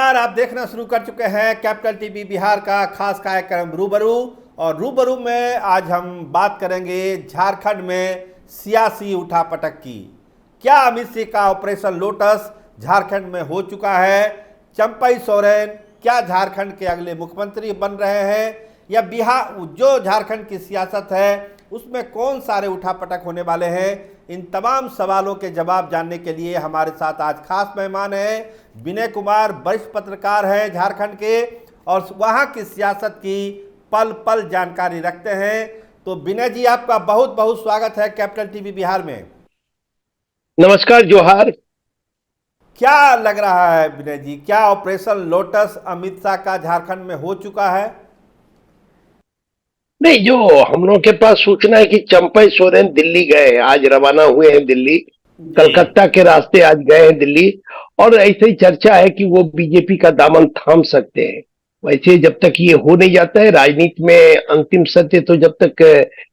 नमस्कार। आप देखना शुरू कर चुके हैं कैपिटल टीवी बिहार का खास कार्यक्रम रूबरू। और रूबरू में आज हम बात करेंगे झारखंड में सियासी उठापटक की। क्या अमित सिंह का ऑपरेशन लोटस झारखंड में हो चुका है? चंपई सोरेन क्या झारखंड के अगले मुख्यमंत्री बन रहे हैं, या बिहार जो झारखंड की सियासत है उसमें कौन सारे उठापटक होने वाले हैं? इन तमाम सवालों के जवाब जानने के लिए हमारे साथ आज खास मेहमान हैं विनय कुमार, वरिष्ठ पत्रकार हैं झारखंड के और वहाँ की सियासत की पल पल जानकारी रखते हैं। तो विनय जी, आपका बहुत बहुत स्वागत है कैपिटल टीवी बिहार में। नमस्कार, जोहार। क्या लग रहा है विनय जी, क्या ऑपरेशन लोटस अमित शाह का झारखंड में हो चुका है? नहीं, जो हम लोग के पास सूचना है कि चंपई सोरेन दिल्ली गए, आज रवाना हुए हैं दिल्ली। जी कलकत्ता के रास्ते आज गए हैं दिल्ली। और ऐसे ही चर्चा है कि वो बीजेपी का दामन थाम सकते हैं। वैसे जब तक ये हो नहीं जाता है, राजनीति में अंतिम सत्य तो जब तक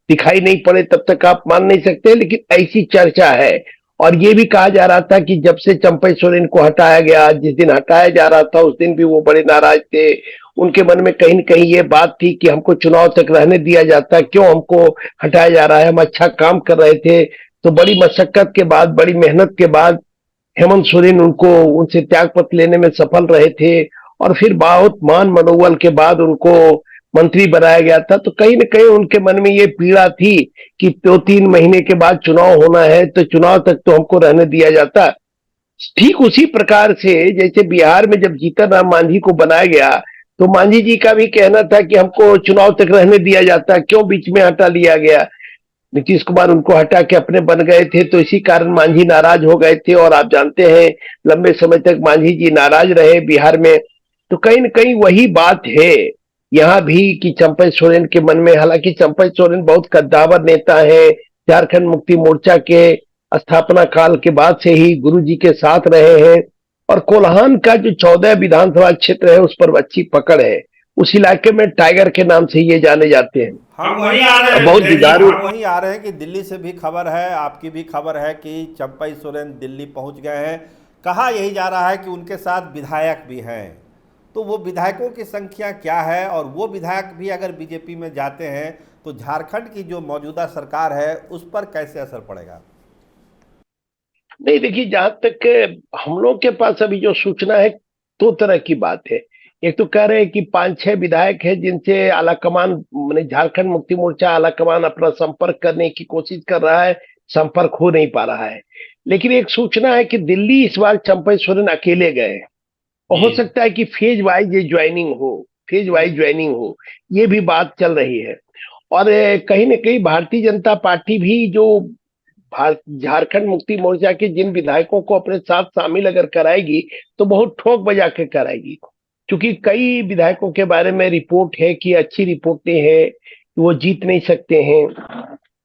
दिखाई नहीं पड़े तब तक आप मान नहीं सकते, लेकिन ऐसी चर्चा है। और ये भी कहा जा रहा था कि जब से चंपई सोरेन को हटाया गया, जिस दिन हटाया जा रहा था उस दिन भी वो बड़े नाराज थे। उनके मन में कहीं न कहीं ये बात थी कि हमको चुनाव तक रहने दिया जाता, क्यों हमको हटाया जा रहा है, हम अच्छा काम कर रहे थे। तो बड़ी मशक्कत के बाद, बड़ी मेहनत के बाद हेमंत सोरेन उनको उनसे त्यागपत्र लेने में सफल रहे थे। और फिर बहुत मान मनोबल के बाद उनको मंत्री बनाया गया था। तो कहीं न कहीं उनके मन में ये पीड़ा थी कि 2-3 महीने के बाद चुनाव होना है, तो चुनाव तक तो हमको रहने दिया जाता। ठीक उसी प्रकार से जैसे बिहार में जब जीतन राम मांझी को बनाया गया, तो मांझी जी का भी कहना था कि हमको चुनाव तक रहने दिया जाता, क्यों बीच में हटा लिया गया। नीतीश कुमार उनको हटा के अपने बन गए थे, तो इसी कारण मांझी नाराज हो गए थे। और आप जानते हैं लंबे समय तक मांझी जी नाराज रहे बिहार में। तो कहीं न कहीं वही बात है यहाँ भी कि चंपई सोरेन के मन में, हालांकि चंपई सोरेन बहुत कद्दावर नेता है, झारखंड मुक्ति मोर्चा के स्थापना काल के बाद से ही गुरु जी के साथ रहे हैं। और कोल्हान का जो 14 विधानसभा क्षेत्र है उस पर अच्छी पकड़ है। उस इलाके में टाइगर के नाम से ये जाने जाते हैं। हम वहीं आ रहे हैं बहुत विनय जी, जुझारू। हम वहीं आ रहे हैं कि दिल्ली से भी खबर है, आपकी भी खबर है कि चंपई सोरेन दिल्ली पहुंच गए हैं। कहा यही जा रहा है कि उनके साथ विधायक भी हैं। तो वो विधायकों की संख्या क्या है, और वो विधायक भी अगर बीजेपी में जाते हैं तो झारखंड की जो मौजूदा सरकार है उस पर कैसे असर पड़ेगा? नहीं, देखिए, जहां तक हम लोग के पास अभी जो सूचना है, दो तरह की बात है। एक तो कह रहे हैं कि 5-6 विधायक है जिनसे आलाकमान, माने झारखंड मुक्ति मोर्चा आलाकमान अपना संपर्क करने की कोशिश कर रहा है, संपर्क हो नहीं पा रहा है। लेकिन एक सूचना है कि दिल्ली इस बार चंपई सोरेन अकेले गए हैं। और जी हो सकता है कि फेज वाइज ये ज्वाइनिंग हो, फेज वाइज ज्वाइनिंग हो, ये भी बात चल रही है। और कहीं न कहीं भारतीय जनता पार्टी भी जो भारत झारखंड मुक्ति मोर्चा के जिन विधायकों को अपने साथ शामिल अगर कराएगी, तो बहुत ठोक बजा के कराएगी। क्योंकि कई विधायकों के बारे में रिपोर्ट है कि अच्छी रिपोर्टें हैं कि वो जीत नहीं सकते हैं।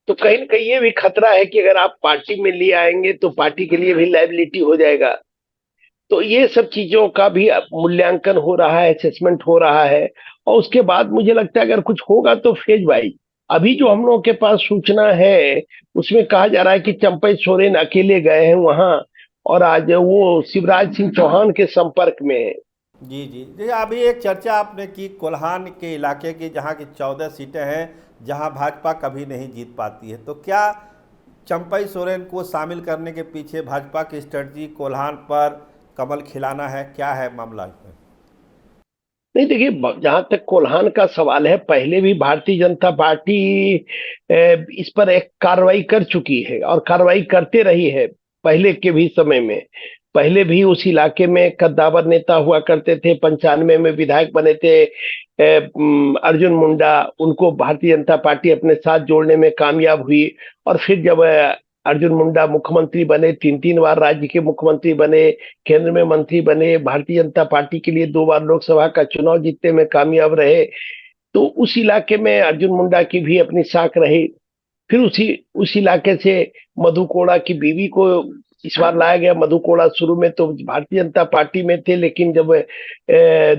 तो कहीं न कहीं ये भी खतरा है कि अगर आप पार्टी में ले आएंगे तो पार्टी के लिए भी लायबिलिटी हो जाएगा। तो ये सब चीजों का भी अब मूल्यांकन हो रहा है, असेसमेंट हो रहा है। और उसके बाद मुझे लगता है अगर कुछ होगा तो फेज वाइज। अभी जो हम लोगों के पास सूचना है उसमें कहा जा रहा है कि चंपई सोरेन अकेले गए हैं वहां, और आज वो शिवराज सिंह चौहान के संपर्क में है। जी जी जी। अभी एक चर्चा आपने की कोल्हान के इलाके की, जहाँ की 14 सीटें हैं जहाँ भाजपा कभी नहीं जीत पाती है। तो क्या चंपई सोरेन को शामिल करने के पीछे भाजपा की स्ट्रेटजी कोल्हान पर कमल खिलाना है? क्या है मामला इसमें? नहीं, देखिए, जहां तक कोल्हान का सवाल है, पहले भी भारतीय जनता पार्टी इस पर एक कार्रवाई कर चुकी है और कार्रवाई करते रही है। पहले के भी समय में, पहले भी उस इलाके में कद्दावर नेता हुआ करते थे, 95 में विधायक बने थे अर्जुन मुंडा। उनको भारतीय जनता पार्टी अपने साथ जोड़ने में कामयाब हुई। और फिर जब अर्जुन मुंडा मुख्यमंत्री बने, 3-3 बार राज्य के मुख्यमंत्री बने, केंद्र में मंत्री बने, भारतीय जनता पार्टी के लिए 2 बार लोकसभा का चुनाव जीतने में कामयाब रहे। तो उस इलाके में अर्जुन मुंडा की भी अपनी साख रही। फिर उस इलाके से मधु कोड़ा की बीवी को इस बार लाया गया। मधु कोड़ा शुरू में तो भारतीय जनता पार्टी में थे, लेकिन जब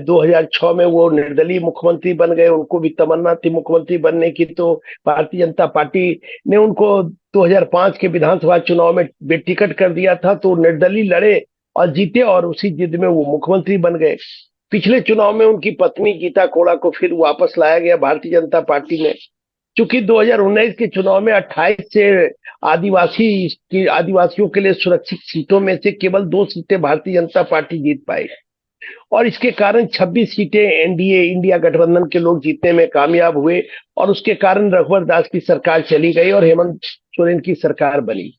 2006 में वो निर्दलीय मुख्यमंत्री बन गए, उनको भी तमन्ना थी मुख्यमंत्री बनने की, तो भारतीय जनता पार्टी ने उनको 2005 के विधानसभा चुनाव में बेटिकट कर दिया था। तो निर्दलीय लड़े और जीते और उसी जिद में वो मुख्यमंत्री बन गए। पिछले चुनाव में उनकी पत्नी गीता कोड़ा को फिर वापस लाया गया भारतीय जनता पार्टी में। चूंकि 2019 के चुनाव में 28 से आदिवासियों के लिए सुरक्षित सीटों में से केवल 2 सीटें भारतीय जनता पार्टी जीत पाई, और इसके कारण 26 सीटें एनडीए इंडिया गठबंधन के लोग जीतने में कामयाब हुए, और उसके कारण रघुवर दास की सरकार चली गई और हेमंत सोरेन की सरकार बनी।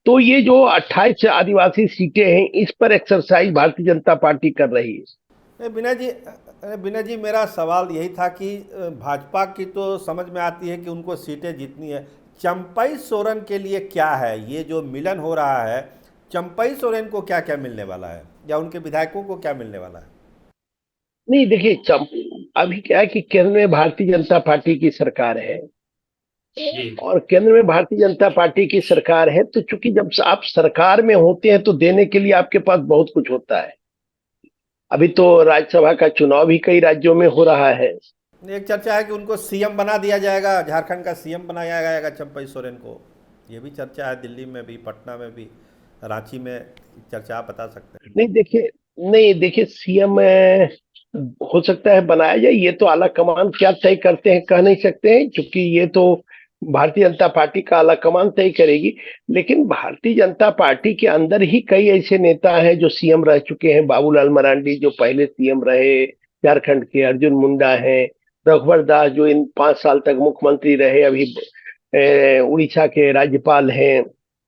तो ये जो 28 आदिवासी सीटें हैं, इस पर एक्सरसाइज भारतीय जनता पार्टी कर रही है। बिना जी मेरा सवाल यही था कि भाजपा की तो समझ में आती है कि उनको सीटें जीतनी है, चंपई सोरेन के लिए क्या है ये जो मिलन हो रहा है? चंपई सोरेन को क्या क्या मिलने वाला है या उनके विधायकों को क्या मिलने वाला है? नहीं देखिए, अभी क्या है कि केंद्र में भारतीय जनता पार्टी की सरकार है, जी। और केंद्र में भारतीय जनता पार्टी की सरकार है, तो चूंकि जब आप सरकार में होते हैं तो देने के लिए आपके पास बहुत कुछ होता है। अभी तो राज्यसभा का चुनाव भी कई राज्यों में हो रहा है। एक चर्चा है कि उनको सीएम बना दिया जाएगा, झारखंड का सीएम बनाया जाएगा चंपई सोरेन को। ये भी चर्चा है, दिल्ली में भी, पटना में भी, रांची में। चर्चा आप बता सकते हैं? नहीं देखिए सीएम हो सकता है बनाया जाए, ये तो आला कमान क्या तय करते हैं कह नहीं सकते हैं, क्योंकि ये तो भारतीय जनता पार्टी का आला कमान तय करेगी। लेकिन भारतीय जनता पार्टी के अंदर ही कई ऐसे नेता हैं जो सीएम रह चुके हैं। बाबूलाल मरांडी जो पहले सीएम रहे झारखंड के, अर्जुन मुंडा हैं, रघुवर दास जो इन 5 साल तक मुख्यमंत्री रहे, अभी उड़ीसा के राज्यपाल हैं।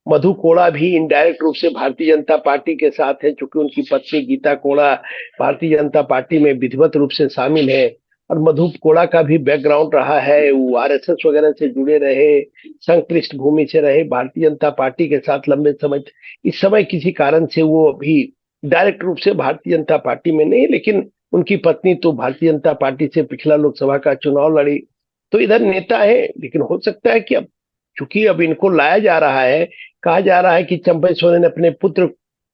मधु कोड़ा भी इनडायरेक्ट रूप से भारतीय जनता पार्टी के साथ है, क्योंकि उनकी पत्नी गीता कोड़ा भारतीय जनता पार्टी में विधिवत रूप से शामिल है। और मधु कोड़ा का भी बैकग्राउंड रहा है, वो आरएसएस वगैरह से जुड़े रहे, संघ पृष्ठभूमि से रहे भारतीय जनता पार्टी के साथ लंबे समय। इस समय किसी कारण से वो अभी डायरेक्ट रूप से भारतीय जनता पार्टी में नहीं, लेकिन उनकी पत्नी तो भारतीय जनता पार्टी से पिछला लोकसभा का चुनाव लड़ी। तो इधर नेता है, लेकिन हो सकता है कि अब चूंकि अब इनको लाया जा रहा है, कहा जा रहा है कि चंपई सोरेन अपने पुत्र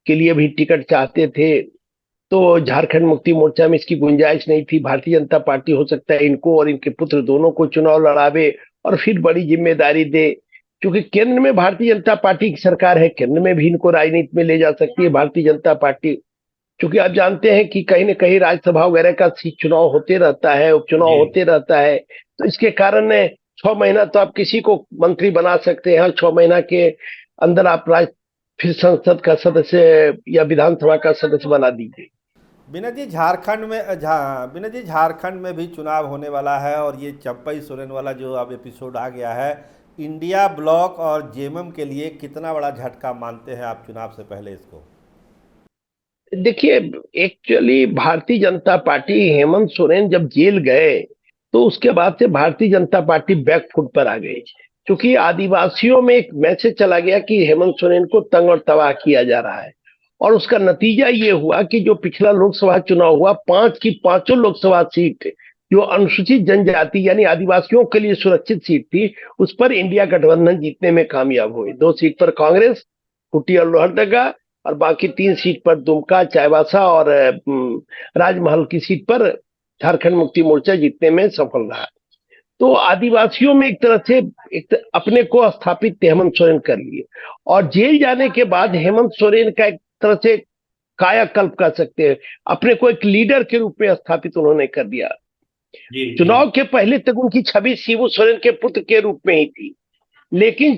के लिए भी टिकट चाहते थे, तो झारखंड मुक्ति मोर्चा में इसकी गुंजाइश नहीं थी। भारतीय जनता पार्टी हो सकता है इनको और इनके पुत्र दोनों को चुनाव लड़ावे और फिर बड़ी जिम्मेदारी दे, क्योंकि केंद्र में भारतीय जनता पार्टी की सरकार है, केंद्र में भी इनको राजनीति में ले जा सकती है भारतीय जनता पार्टी। क्योंकि आप जानते हैं कि कहीं न कहीं राज्यसभा वगैरह का चुनाव होते रहता है, उपचुनाव जी। होते रहता है, तो इसके कारण 6 महीना तो आप किसी को मंत्री बना सकते हैं, 6 महीना के अंदर आप फिर संसद का सदस्य या विधानसभा का सदस्य बना दीजिए। बिना जी झारखंड में भी चुनाव होने वाला है, और ये चंपई सोरेन वाला जो अब एपिसोड आ गया है, इंडिया ब्लॉक और जेएमएम के लिए कितना बड़ा झटका मानते हैं आप चुनाव से पहले इसको? देखिए, एक्चुअली भारतीय जनता पार्टी, हेमंत सोरेन जब जेल गए तो उसके बाद से भारतीय जनता पार्टी बैकफुट पर आ गई, क्योंकि आदिवासियों में एक मैसेज चला गया कि हेमंत सोरेन को तंग और तबाह किया जा रहा है। और उसका नतीजा ये हुआ कि जो पिछला लोकसभा चुनाव हुआ, 5 की 5 लोकसभा सीट जो अनुसूचित जनजाति यानी आदिवासियों के लिए सुरक्षित सीट थी, उस पर इंडिया गठबंधन जीतने में कामयाब हुई। 2 सीट पर कांग्रेस, खूंटी और लोहरदगा, और बाकी 3 सीट पर दुमका, चाईबासा और राजमहल की सीट पर झारखंड मुक्ति मोर्चा जीतने में सफल रहा। तो आदिवासियों में एक तरह से अपने को स्थापित हेमंत सोरेन कर लिए, और जेल जाने के बाद हेमंत सोरेन का एक तरह से कायाकल्प कर सकते हैं, अपने को एक लीडर के रूप में स्थापित उन्होंने कर दिया। जी। चुनाव के पहले तक उनकी छवि शिबू सोरेन के पुत्र के रूप में ही थी, लेकिन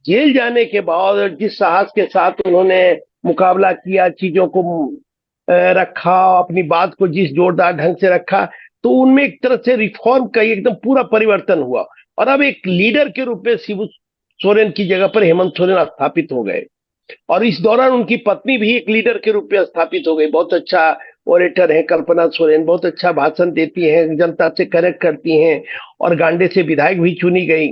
जेल जाने के बाद जिस साहस के साथ उन्होंने मुकाबला किया, चीजों को रखा, अपनी बात को जिस जोरदार ढंग से रखा, तो उनमें एक तरह से रिफॉर्म का एकदम पूरा परिवर्तन हुआ, और अब एक लीडर के रूप में शिबू सोरेन की जगह पर हेमंत सोरेन स्थापित हो गए। और इस दौरान उनकी पत्नी भी एक लीडर के रूप में स्थापित हो गई। बहुत अच्छा ओरेटर है कल्पना सोरेन, बहुत अच्छा भाषण देती हैं, जनता से कनेक्ट करती हैं, और गांडे से विधायक भी चुनी गई।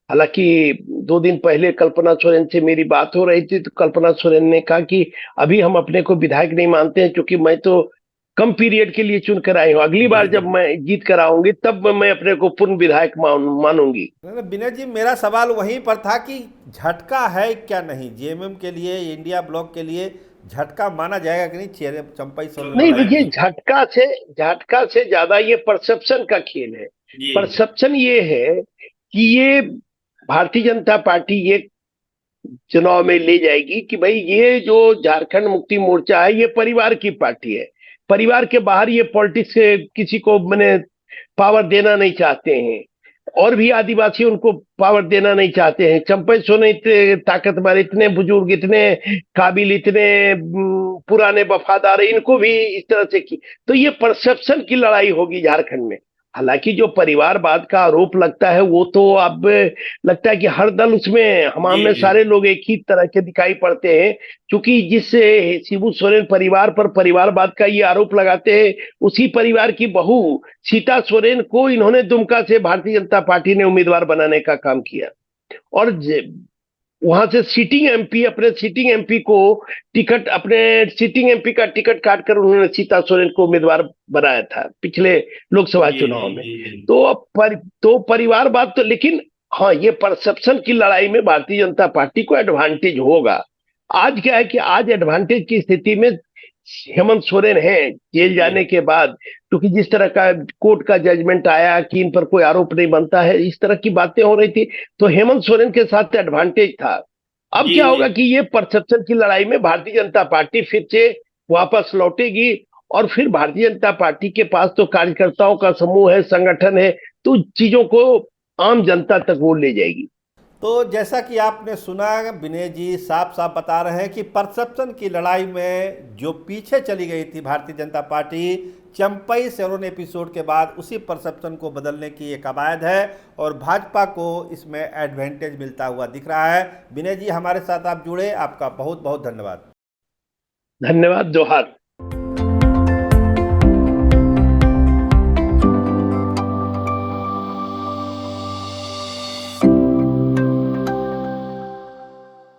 हालांकि 2 दिन पहले कल्पना सोरेन से मेरी बात हो रही थी, तो कल्पना सोरेन ने कहा कि अभी हम अपने को विधायक नहीं मानते हैं, क्योंकि मैं तो कम पीरियड के लिए चुन कर आई हूँ, अगली बार जब मैं जीत कर आऊंगी तब मैं अपने को पूर्ण विधायक मानूंगी। बिना जी मेरा सवाल वहीं पर था कि झटका है क्या नहीं जेएमएम के लिए, इंडिया ब्लॉक के लिए झटका माना जाएगा कि नहीं चंपई सोरेन नहीं वाला देखिए, एंट्री? झटका से ज्यादा ये परसेप्शन का खेल है। जी। परसेप्शन ये है कि ये भारतीय जनता पार्टी ये चुनाव में ले जाएगी कि भाई ये जो झारखंड मुक्ति मोर्चा है ये परिवार की पार्टी है। परिवार के बाहर ये पॉलिटिक्स किसी को मैंने पावर देना नहीं चाहते हैं। और भी आदिवासी उनको पावर देना नहीं चाहते हैं। चंपई सोरेन इतने ताकतवर, इतने बुजुर्ग, इतने काबिल, इतने पुराने वफादार, इनको भी इस तरह से की तो ये परसेप्शन की लड़ाई होगी झारखंड में। हालांकि जो परिवारवाद का आरोप लगता है वो तो अब लगता है कि हर दल उसमें जी में जी। सारे लोग एक ही तरह के दिखाई पड़ते हैं। क्योंकि जिस शिबू सोरेन परिवार पर परिवारवाद का ये आरोप लगाते हैं, उसी परिवार की बहू सीता सोरेन को इन्होंने दुमका से भारतीय जनता पार्टी ने उम्मीदवार बनाने का काम किया। और वहां से सिटिंग एमपी, अपने सिटिंग एमपी को टिकट, अपने सिटिंग एमपी का टिकट काटकर उन्होंने सीता सोरेन को उम्मीदवार बनाया था पिछले लोकसभा जी जी चुनाव में। जी जी। तो अब तो परिवारवाद तो, लेकिन हाँ ये परसेप्शन की लड़ाई में भारतीय जनता पार्टी को एडवांटेज होगा। आज क्या है कि आज एडवांटेज की स्थिति में हेमंत सोरेन है जेल जी। जाने के बाद। क्योंकि जिस तरह का कोर्ट का जजमेंट आया कि इन पर कोई आरोप नहीं बनता है, इस तरह की बातें हो रही थी, तो हेमंत सोरेन के साथ एडवांटेज था। अब जी क्या जी। होगा कि ये परसेप्शन की लड़ाई में भारतीय जनता पार्टी फिर से वापस लौटेगी। और फिर भारतीय जनता पार्टी के पास तो कार्यकर्ताओं का समूह है, संगठन है, तो चीजों को आम जनता तक वो ले जाएगी। तो जैसा कि आपने सुना, विनय जी साफ साफ बता रहे हैं कि परसेप्शन की लड़ाई में जो पीछे चली गई थी भारतीय जनता पार्टी चंपई सोरेन एपिसोड के बाद, उसी परसेप्शन को बदलने की एक कवायद है और भाजपा को इसमें एडवांटेज मिलता हुआ दिख रहा है। विनय जी हमारे साथ आप जुड़े, आपका बहुत बहुत धन्यवाद। धन्यवाद, जोहार।